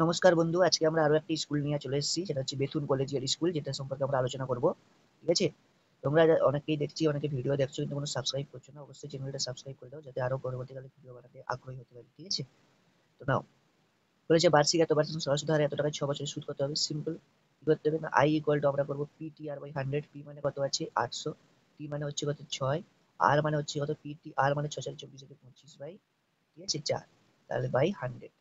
নমস্কার বন্ধু, আজকে আমরা আরো একটি স্কুল নিয়ে চলে এসেছি। সেটা হচ্ছে বেথুন কলেজিয়েট স্কুল, যেটা সম্পর্কে আমরা আলোচনা করব। ঠিক আছে? তোমরা অনেকেই দেখছি, অনেকে ভিডিও দেখছো কিন্তু কোনো সাবস্ক্রাইব করছো না। অবশ্যই চ্যানেলটা সাবস্ক্রাইব করে দাও, যাতে আরো পরবর্তীকালে ভিডিও বানাতে আগ্রহী হতে পারি। ঠিক আছে? তো নাও, বলেছে বার্ষিক এত পার্সেন্ট সরল সুদ হারে এত টাকায় 6 বছরের সুদ কত হবে। সিম্পল। কি করতে হবে না, আই ইকুয়াল টু আমরা করবো P T R by 100। P মানে কত আছে 800, টি মানে হচ্ছে কত 6, আর মানে হচ্ছে কত পি টি আর মানে 6 4 24 25 বাই, ঠিক আছে 4, তাহলে বাই 100।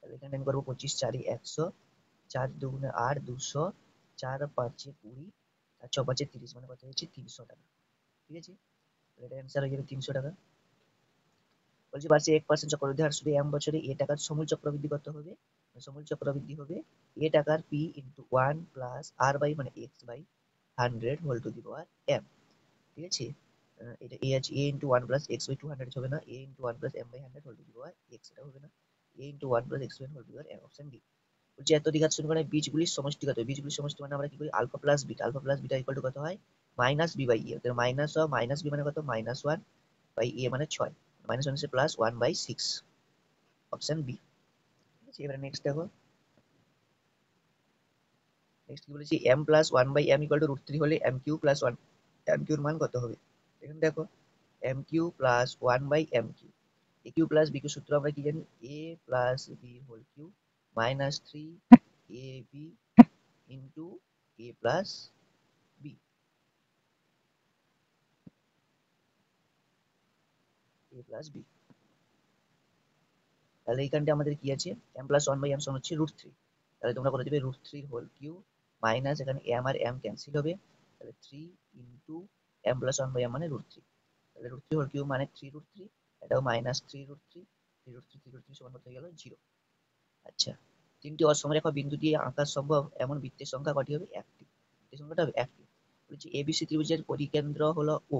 তাহলে এখানে আমি করবো 25 4 100, 4 দুগুণে 8 200, 4 5 20, আর 6 5 30, মানে কত হচ্ছে 300 টাকা। ঠিক আছে? তাহলে এটা অ্যান্সার হয়ে যাবে 300 টাকা। বলছি বার্ষিক 1% চক্রবৃদ্ধি হার সুদে বছরে এ টাকার সমূল চক্রবৃদ্ধি কত হবে। সমূল চক্রবৃদ্ধি হবে এ টাকার P into 1 plus R by মানে x by 100 whole to the power M. ঠিক আছে? এটা এ আছে A into 1 plus x by 200 হবে না, A into 1 plus M by 100 whole to the power x, এটা হবে না, A into 1 plus x by whole to the power M, option D. বলছে এত দ্বিঘাত সমীকরণে বীজগুলির সমষ্টিগত, বীজগুলির সমষ্টি মানে আমরা কি করি, alpha plus beta, alpha plus beta equal to কত হয় minus B by A. Minus minus B মানে কত -1 বাই এ মানে 6, -1 এসে প্লাস 1/6, অপশন বি। ঠিক আছে? এবারে নেক্সট দেখো, নেক্সট কি বলেছি, m plus 1/m equal to √3 হলে m কিউ প্লাস 1 m কিউর মান কত হবে। এখানে দেখো m cube plus 1/m cube, a cube plus b cube সূত্র আমরা কি জানি, a plus b whole cube minus 3ab into a plus b, a plus b। তাহলে এইখানটা আমাদের কি আছে, m প্লাস 1/m সমান হচ্ছে √3। তাহলে তোমরা করে দিবে √3 হোল কিউ মাইনাস, এখানে m আর m ক্যান্সেল হবে, তাহলে 3 ইন্টু m প্লাস 1/m মানে √3। তাহলে √3 হোল কিউ মানে 3√3, এটাও মাইনাস 3√3, 3√3 3√3 সমান হয়ে গেল 0। আচ্ছা, তিনটি অসমরেখা বিন্দু দিয়ে আঁকা সম্ভব এমন বৃত্তের সংখ্যা কটি হবে, একটি। বৃত্তের সংখ্যাটা হবে একটি। বলছি এবিসি ত্রিভুজের পরিকেন্দ্র হলো ও।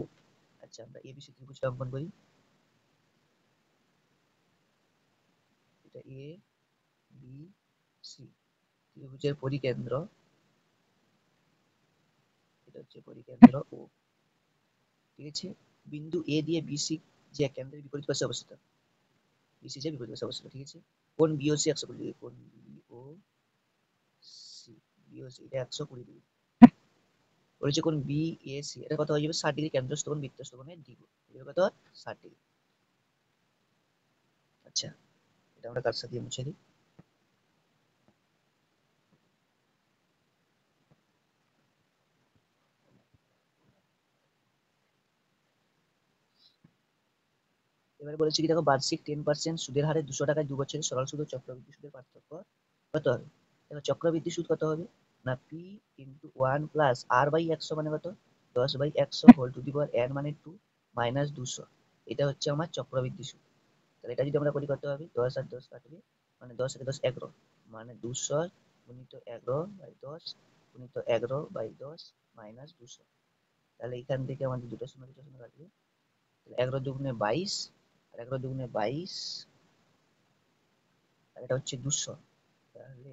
আচ্ছা, আমরা এবিসি ত্রিভুজটা অঙ্কন করি। এটা এ বি সি ত্রিভুজের পরিকেন্দ্র, এটা হচ্ছে পরিকেন্দ্র ও। ঠিক আছে? বিন্দু এ দিয়ে বিসি যে কেন্দ্রের বিপরীত পাশে অবস্থিত, বিসি যে বিপরীত পাশে অবস্থিত। ঠিক আছে? কোণ বিওসি 120 ডিগ্রি, কোণ বিওসি, বিওসি এটা 120 ডিগ্রি। বলেছে কোণ বিএসি এটা কত হয়ে যাবে 60 ডিগ্রি, কেন্দ্রস্থ কোণ বৃত্তস্থ কোণের দ্বিগুণ, এটা কত 60 ডিগ্রি। আচ্ছা, এটা আমরা কার সাথে মুছে দিই। এবারে বলেছে কি দেখো, বার্ষিক 10% সুদের হারে 200 টাকায় 2 বছরের সরল সুদ ও চক্রবৃদ্ধি সুদের পার্থক্য কত হবে। দেখো চক্রবৃদ্ধি সুদ কত হবে না, P into 1 plus R by 100 মানে কত 10/100 whole to the power n মানে 2 মাইনাস 200, এটা হচ্ছে আমার চক্রবৃদ্ধি সুদ। তাহলে এটা যদি আমরা করি কত হবে, 10 আর 10 কাটবে, মানে 10 আর 10 11, মানে 200 গুণিত 11/10 গুণিত 11/10 মাইনাস 200। তাহলে এখান থেকে আমাদের দুটো শূন্য কাটবে, 11 দুগুণে 22, আর 11 দুগুণে 22, আর এটা হচ্ছে 200, তাহলে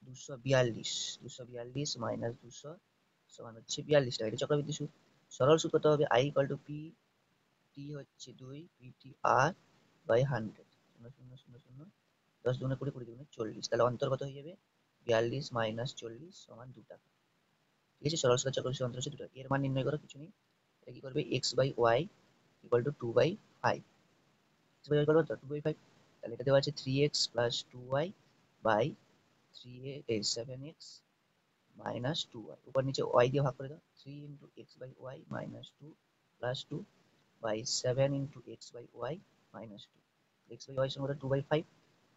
242, 242 মাইনাস 200 সমান হচ্ছে 42 টাকা। এটা চক্রবৃদ্ধি সুদ। সরল সুদ কত হবে, I equal to P T হচ্ছে 2 পিটি আর বাই 100, 0 0 0 0, 10 দুগুণে 20, 20 দুগুণে 40, তাহলে অন্তর কত হয়ে যাবে 42 মাইনাস 40 সমান 2 টাকা। ঠিক আছে? সরল সুদ চক্রবৃদ্ধি অন্তর হচ্ছে 2 টাকা। এর মান নির্ণয় করো, কিছু নেই, এটা কি করবে x by Y equal to 2/5, x by Y করবো তো 2/5, তাহলে এটা দেওয়া আছে 3x plus 2y by 7x minus 2y, উপর নিচে y দিয়ে ভাগ করে দাও, 3 into X by Y minus 2 plus 2 by 7 into X by Y minus 2, X by Y সমান 2/5,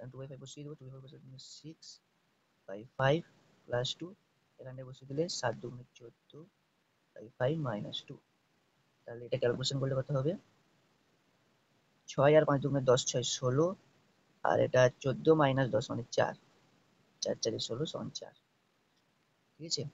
2/5 বসিয়ে দেবো, 2/5 বসিয়ে দিলে 6/5 প্লাস 2, এখানে বসিয়ে দিলে 7 দুগুণে 14/5 মাইনাস 2। তাহলে এটা ক্যালকুলেশন করলে কত হবে, 6 আর 5 দুগুণে 10, 6 16, আর এটা 14 মাইনাস 10 মানে 4, 4 4 16 সমান 4। ঠিক আছে?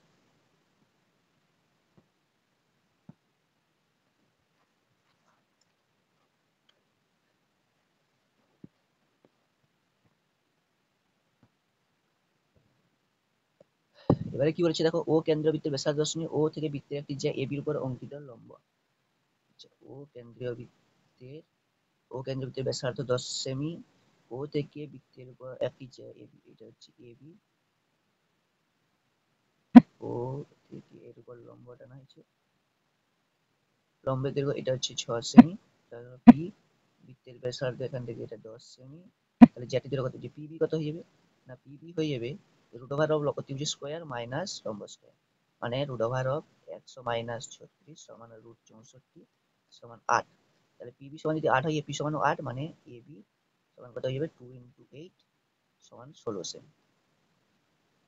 এবারে কি বলেছে দেখো, ও কেন্দ্রীয় বৃত্তের ব্যাসার্ধ 10 ও থেকে বৃত্তের একটি যে এ বির উপর অঙ্কিত লম্ব। আচ্ছা, ও কেন্দ্রীয় বৃত্তের ব্যাসার্ধ 10 সেমি, ও থেকে বৃত্তের উপর একই এবি, এটা হচ্ছে এবি, ও থেকে এর উপর লম্ব টানা হয়েছে, লম্বের দৈর্ঘ্য এটা হচ্ছে 6 সেমি, তারপর পি, বৃত্তের ব্যাসার্ধ এখান থেকে এটা 10 সেমি, তাহলে জ্যাটি দৈর্ঘ্য কত, যে পিবি কত হয়ে যাবে, না পিবি হয়ে যাবে রুট ওভার অফ অতিভুজ স্কোয়ার মাইনাস লম্ব স্কোয়ার, মানে রুট ওভার অফ 100 মাইনাস 36 সমান রুট 64 সমান 8, তাহলে পিবি সমান যদি 8 হয়, পি সমান 8, মানে এবি সমান কত হয়ে যাবে 2 ইন্টু 8 সমান 16 সেমি।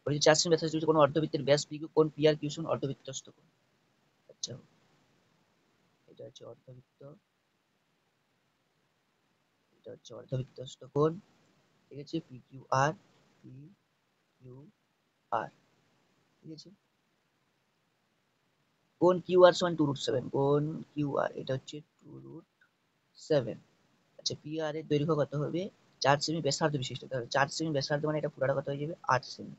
বলছি 4 সেমি ব্যাসার্ধ যদি কোনো অর্ধবৃত্তের ব্যাস পি কিউ, কোণ পি আর কিউ সমান অর্ধবৃত্তস্থ কোণ। আচ্ছা, এটা হচ্ছে অর্ধবৃত্ত, এটা হচ্ছে অর্ধবৃত্তস্থ কোণ, ঠিক আছে, P Q R, P Q R, ঠিক আছে। কোণ কিউ আর সমান 2√7, কোণ কিউ আর এটা হচ্ছে 2√7। আচ্ছা, পি আর এর দৈর্ঘ্য কত হবে, 4 সেমি ব্যাসার্ধ বিশিষ্ট, তাহলে 4 সেমি ব্যাসার্ধ মানে এটা পুরাটা কত হয়ে যাবে 8 সেমি।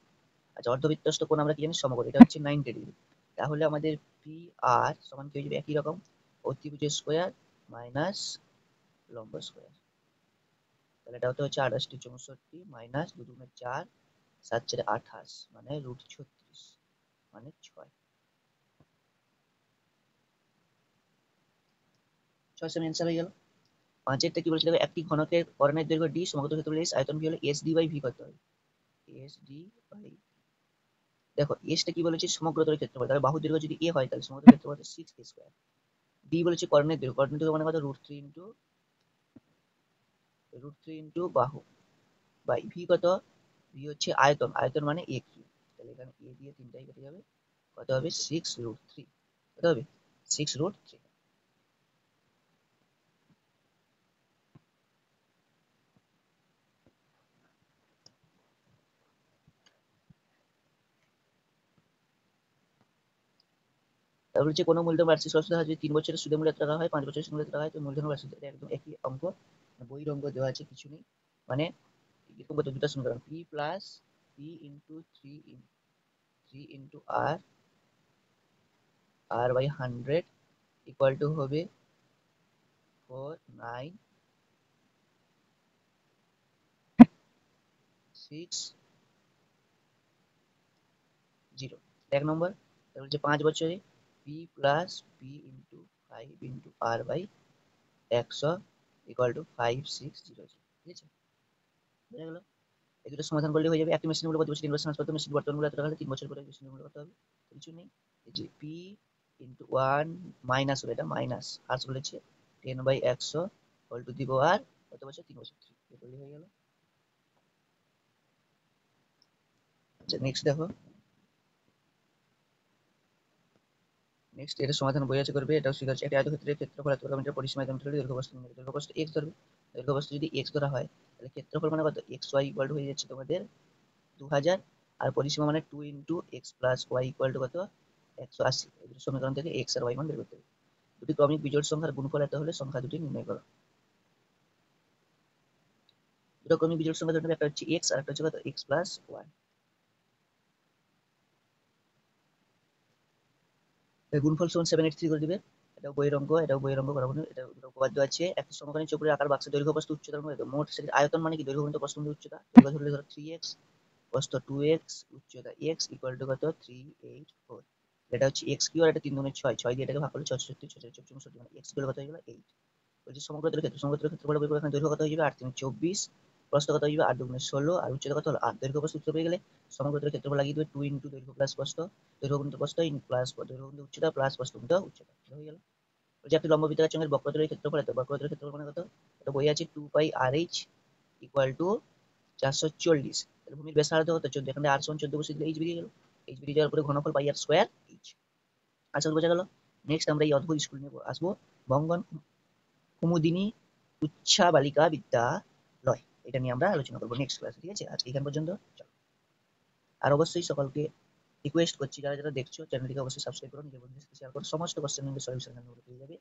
আচ্ছা, অর্ধবৃত্তস্থ কোণ আমরা কি জানি, সমকোণ, এটা হচ্ছে 90 ডিগ্রি, তাহলে আমাদের পি আর সমান কি হয়ে যাবে, একই রকম অতিভুজ স্কোয়ার মাইনাস লম্ব স্কোয়ার, তাহলে এটা হচ্ছে 28 64 মাইনাস 2 2 4 7 4 28, মানে রুট 36, মানে 6 সেমি অ্যান্সার হয়ে গেল। পাঁচেরটা কি বলেছিল, একটি ঘনকের করণের দৈর্ঘ্য ডি, সমগ্র ক্ষেত্রফল এস, আয়তন ভি হলে এস ডি বাই ভি কত হয়, এস ডি বাই, দেখো এসটা কি বলেছে, সমগ্রতলের ক্ষেত্রফল, তাহলে বাহুর দৈর্ঘ্য যদি এ হয় তাহলে সমগ্র ক্ষেত্রফল 6 এ স্কয়ার, ডি বলেছে করণের দৈর্ঘ্য, করণের দৈর্ঘ্য মানে কত, √3 ইন্টু বাহু, বাই ভি কত, ভি হচ্ছে আয়তন, আয়তন মানে এ কিউ, তাহলে এখানে এ দিয়ে তিনটাই কেটে যাবে, কত হবে 6√3, কত হবে 6√3। তারপর হচ্ছে কোনো মূলধন বার্ষিক সরস্বতী হার যদি 3 বছরের সুদে মূল্য টাকা হয়, 5 বছরের সুদে টাকা হয়, তো মূলধন বার্ষিক, এটা একদম একই অঙ্ক, বইয়ের অঙ্ক দেওয়া আছে, কিছু নেই, মানে এরকম কত দুটো সমীকরণ, P plus P into 3 into R, R by 100 equal to হবে 4960, এক নম্বর। তারপর হচ্ছে 5 বছরে P plus P into 5 into R by 100 equal to 5600, ঠিক আছে, বুঝা গেল। এই দুটো সমাধান করলে হয়ে যাবে। একটি মেশিনের মূল্য প্রতি বছর 3 বছর মেশিন বর্তমান মূল্য এত টাকা হলে 3 বছর পরে মেশিনের মূল্য কত হবে, কিছু নেই, এই যে পি ইন্টু 1 মাইনাস হবে, এটা মাইনাস আর বলেছে 10/100 হোল টু দি পাওয়ার কত বছর, 3 বছর, 3 এটা করলে হয়ে গেল। আচ্ছা, নেক্সট দেখো, নেক্সট এটা সমাধান বই আছে করবে, এটাও শিখা আছে। একটা আয়তক্ষেত্রের ক্ষেত্রফল এত বর্গ মিটার, পরিসীমা এত মিটার হলে দৈর্ঘ্য প্রস্থ নির্ণয়, দৈর্ঘ্য প্রস্থ x ধরবে, দৈর্ঘ্য প্রস্থ যদি x ধরা হয় তাহলে ক্ষেত্রফল মানে কত, xy ইকুয়াল টু হয়ে যাচ্ছে তোমাদের 2000, আর পরিসীমা মানে 2 into X plus Y equal to কত, 180। এই দুটো সমীকরণ থেকে এক্স আর ওয়াই মান বের করতে হবে। দুটি ক্রমিক বিজোড় সংখ্যার গুণফল এত হলে সংখ্যা দুটি নির্ণয় করো। দুটো ক্রমিক বিজোড় সংখ্যা ধরে একটা হচ্ছে এক্স আর একটা হচ্ছে কত, এক্স প্লাস ওয়াই। গুণফল সমান 783 করে দিবে, এটাও বইয়ের অঙ্ক, এটাও বইয়ের অঙ্ক করাবো না, এটা উপপাদ্য আছে। একটা সমকোণী চক্রের আকার বাক্সের দৈর্ঘ্য প্রস্থ উচ্চতার মধ্যে মোট সেটির আয়তন মানে কি, দৈর্ঘ্য গুণিত প্রস্থ গুণিত উচ্চতা, দৈর্ঘ্য ধরলে ধরো 3x, প্রস্থ 2x, উচ্চতা x ইকুয়াল টু কত 384, এটা হচ্ছে x কিউ আর এটা 3 দুগুণে 6, 6 দিয়ে এটাকে ভাগ করলে 66, 66 64, মানে x কিউ কত হয়ে গেল 8। বলছি সমগ্রতলের ক্ষেত্রে, সমগ্রতলের ক্ষেত্রফল বের করে, এখানে দৈর্ঘ্য কত হয়ে যাবে 8 3 24, প্রস্থ কত হয়ে যাবে 8 দুগুণে 16, আর উচ্চতা কত হলো 8, দৈর্ঘ্য প্রস্থ উচ্চতা পেয়ে গেলে সমগ্রতলের ক্ষেত্রফল লাগিয়ে দেবে 2 ইনটু দৈর্ঘ্য প্লাস প্রস্থ, দৈর্ঘ্য গুণিত প্রস্থ ইন প্লাস দৈর্ঘ্য গুণিত উচ্চতা প্লাস প্রস্থ গুণিত উচ্চতা, হয়ে গেল। বলছি একটি লম্ব বৃত্তাকার চোঙের বক্রতলের ক্ষেত্রফল এত, বক্রতলের ক্ষেত্রফল মানে কত, এটা বই আছে 2 পাই আর এইচ ইকুয়াল টু 440, তাহলে ভূমির ব্যাসার্ধ কত 14, এখানে আর সমান 14 বসে দিলে এইচ বেরিয়ে গেল, এইচ বেরিয়ে যাওয়ার পরে ঘনফল পাই আর স্কয়ার এইচ। আশা করি বোঝা গেল। নেক্সট আমরা এই অদ্ভুত স্কুল নিয়ে আসবো, বঙ্গন কুমুদিনী উচ্চা বালিকা বিদ্যালয়, এটা নিয়ে আমরা আলোচনা করবো নেক্সট ক্লাসে, ঠিক আছে। আজকে এখান পর্যন্ত চলো। আর অবশ্যই সকলকে রিকোয়েস্ট করছি, যারা যারা দেখছো চ্যানেলটিকে অবশ্যই সাবস্ক্রাইব করো, নিজের বন্ধুদের সাথে শেয়ার করো, সমস্ত কোশ্চেনের সলিউশন পেয়ে যাবে।